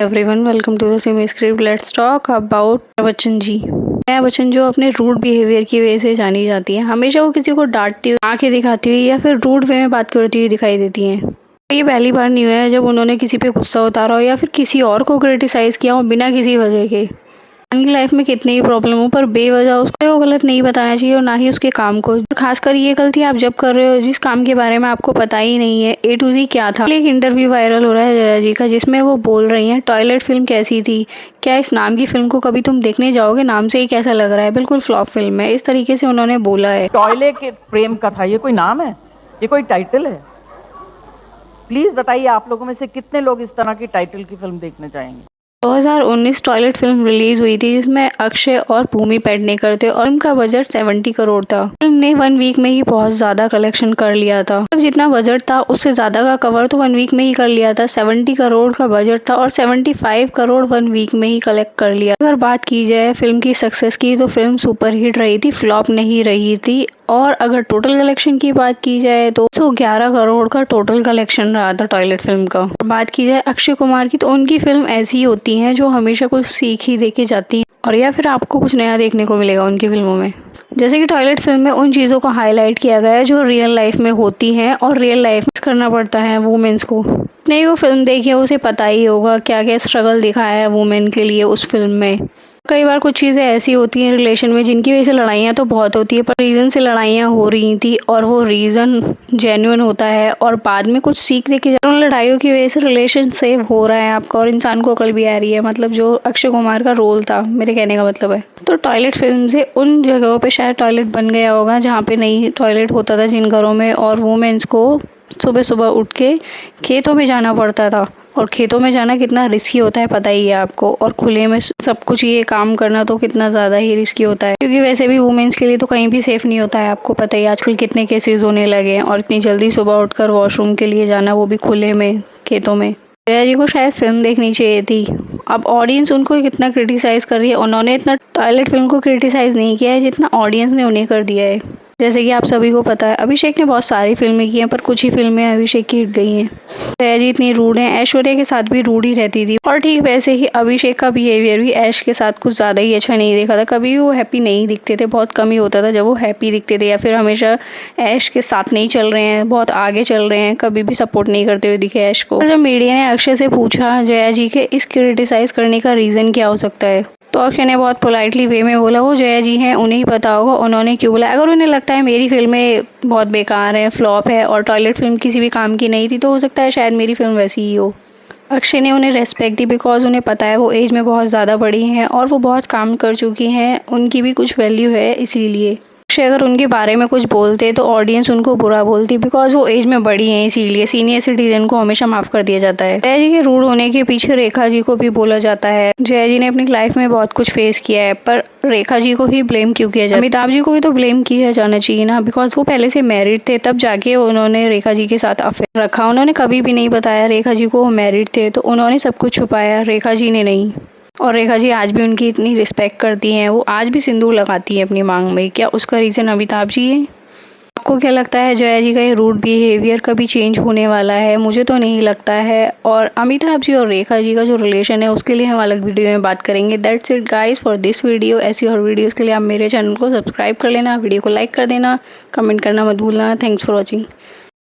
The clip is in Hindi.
Everyone welcome to the semi script. Let's talk about Bachchan ji. Jaya Bachchan जो अपने रूड बिहेवियर की वजह से जानी जाती है। हमेशा वो किसी को डांटती हुई, आंखें दिखाती हुई या फिर रूड वे में बात करती हुई दिखाई देती हैं। ये पहली बार नहीं हुआ है जब उन्होंने किसी पे गुस्सा उतारा हो या फिर किसी और को क्रिटिसाइज किया हो बिना किसी वजह के। इंसान की लाइफ में कितनी ही प्रॉब्लम हो पर बेवजह उसको वो गलत नहीं बताना चाहिए और ना ही उसके काम को। खासकर ये गलती आप जब कर रहे हो जिस काम के बारे में आपको पता ही नहीं है A to Z क्या था। एक इंटरव्यू वायरल हो रहा है जया जी का जिसमें वो बोल रही हैं टॉयलेट फिल्म कैसी थी, क्या इस नाम की फिल्म को कभी तुम देखने जाओगे, नाम से ही कैसा लग रहा है, बिल्कुल फ्लॉप फिल्म है। इस तरीके से उन्होंने बोला है। टॉयलेट के प्रेम कथा ये कोई नाम है, ये कोई टाइटल है? प्लीज बताइए आप लोगों में से कितने लोग इस तरह की टाइटल की फिल्म देखने जाएंगे। 2019 टॉयलेट फिल्म रिलीज हुई थी जिसमें अक्षय और भूमि पेडनेकर थे और फिल्म का बजट 70 करोड़ था। फिल्म ने 1 वीक में ही बहुत ज्यादा कलेक्शन कर लिया था। मतलब जितना बजट था उससे ज्यादा का कवर तो 1 वीक में ही कर लिया था। 70 करोड़ का बजट था और 75 करोड़ 1 वीक में ही कलेक्ट कर लिया। अगर बात की जाए फिल्म की सक्सेस की तो फिल्म सुपर हिट रही थी, फ्लॉप नहीं रही थी। और अगर टोटल कलेक्शन की बात की जाए तो 111 करोड़ का टोटल कलेक्शन रहा था टॉयलेट फिल्म का। बात की जाए अक्षय कुमार की तो उनकी फिल्म ऐसी होती हैं जो हमेशा कुछ सीख ही देके जाती हैं और या फिर आपको कुछ नया देखने को मिलेगा उनकी फिल्मों में। जैसे कि टॉयलेट फिल्म में उन चीज़ों को हाईलाइट किया गया है जो रियल लाइफ में होती हैं और रियल लाइफ में करना पड़ता है वुमेन्स को। नहीं वो फिल्म देखी है उसे पता ही होगा क्या क्या स्ट्रगल दिखाया है वुमेन के लिए उस फिल्म में। कई बार कुछ चीज़ें ऐसी होती हैं रिलेशन में जिनकी वजह से लड़ाइयाँ तो बहुत होती है पर रीज़न से लड़ाइयाँ हो रही थी और वो रीज़न जेन्युइन होता है और बाद में कुछ सीख देके उन लड़ाइयों की वजह से रिलेशन सेव हो रहा है आपका और इंसान को अकल भी आ रही है। मतलब जो अक्षय कुमार का रोल था मेरे कहने का मतलब है। तो टॉयलेट फिल्म से उन जगहों पे शायद टॉयलेट बन गया होगा जहाँ पे नहीं टॉयलेट होता था जिन घरों में, और वुमेन्स को सुबह सुबह उठ के खेतों में जाना पड़ता था और खेतों में जाना कितना रिस्की होता है पता ही है आपको। और खुले में सब कुछ ये काम करना तो कितना ज़्यादा ही रिस्की होता है क्योंकि वैसे भी वुमेन्स के लिए तो कहीं भी सेफ नहीं होता है। आपको पता ही आजकल कितने केसेस होने लगे हैं और इतनी जल्दी सुबह उठकर वॉशरूम के लिए जाना वो भी खुले में खेतों में। जया जी को शायद फिल्म देखनी चाहिए थी। अब ऑडियंस उनको कितना क्रिटिसाइज कर रही है, उन्होंने इतना टॉयलेट फिल्म को क्रिटिसाइज नहीं किया है जितना ऑडियंस ने उन्हें कर दिया है। जैसे कि आप सभी को पता है अभिषेक ने बहुत सारी फिल्में की हैं पर कुछ ही फिल्में अभिषेक की हिट गई हैं। जया जी इतनी रूड हैं, ऐश्वर्या के साथ भी रूड ही रहती थी और ठीक वैसे ही अभिषेक का बिहेवियर भी ऐश के साथ कुछ ज़्यादा ही अच्छा नहीं देखा था। कभी भी वो हैप्पी नहीं दिखते थे, बहुत कम ही होता था जब वो हैप्पी दिखते थे या फिर हमेशा ऐश के साथ नहीं चल रहे हैं, बहुत आगे चल रहे हैं, कभी भी सपोर्ट नहीं करते हुए दिखे ऐश को। जब मीडिया ने अक्षय से पूछा जया जी के इस क्रिटिसाइज करने का रीज़न क्या हो सकता है तो अक्षय ने बहुत पोलाइटली वे में बोला वो जया जी हैं, उन्हें ही पता होगा उन्होंने क्यों बोला। अगर उन्हें लगता है मेरी फिल्में बहुत बेकार हैं, फ्लॉप है और टॉयलेट फिल्म किसी भी काम की नहीं थी तो हो सकता है शायद मेरी फिल्म वैसी ही हो। अक्षय ने उन्हें रेस्पेक्ट दी बिकॉज उन्हें पता है वो एज में बहुत ज़्यादा बड़ी हैं और वो बहुत काम कर चुकी हैं, उनकी भी कुछ वैल्यू है इसीलिए। अक्षय अगर उनके बारे में कुछ बोलते तो ऑडियंस उनको बुरा बोलती बिकॉज वो एज में बड़ी हैं, इसीलिए सीनियर सिटीजन को हमेशा माफ़ कर दिया जाता है। जया जी के रूड होने के पीछे रेखा जी को भी बोला जाता है। जया जी ने अपनी लाइफ में बहुत कुछ फेस किया है पर रेखा जी को ही ब्लेम क्यों किया जाए। अमिताभ जी को भी तो ब्लेम किया जाना चाहिए ना बिकॉज वो पहले से मैरिड थे तब जाके उन्होंने रेखा जी के साथ अफेयर रखा। उन्होंने कभी भी नहीं बताया रेखा जी को वो मैरिड थे तो उन्होंने सब कुछ छुपाया, रेखा जी ने नहीं। और रेखा जी आज भी उनकी इतनी रिस्पेक्ट करती हैं, वो आज भी सिंदूर लगाती हैं अपनी मांग में। क्या उसका रीज़न अमिताभ जी है? आपको क्या लगता है जया जी का ये रूड बिहेवियर कभी चेंज होने वाला है? मुझे तो नहीं लगता है। और अमिताभ जी और रेखा जी का जो रिलेशन है उसके लिए हम अलग वीडियो में बात करेंगे। That's it guys for this video. ऐसी और वीडियोज़ के लिए आप मेरे चैनल को सब्सक्राइब कर लेना, वीडियो को लाइक कर देना, कमेंट करना मत भूलना। Thanks for watching.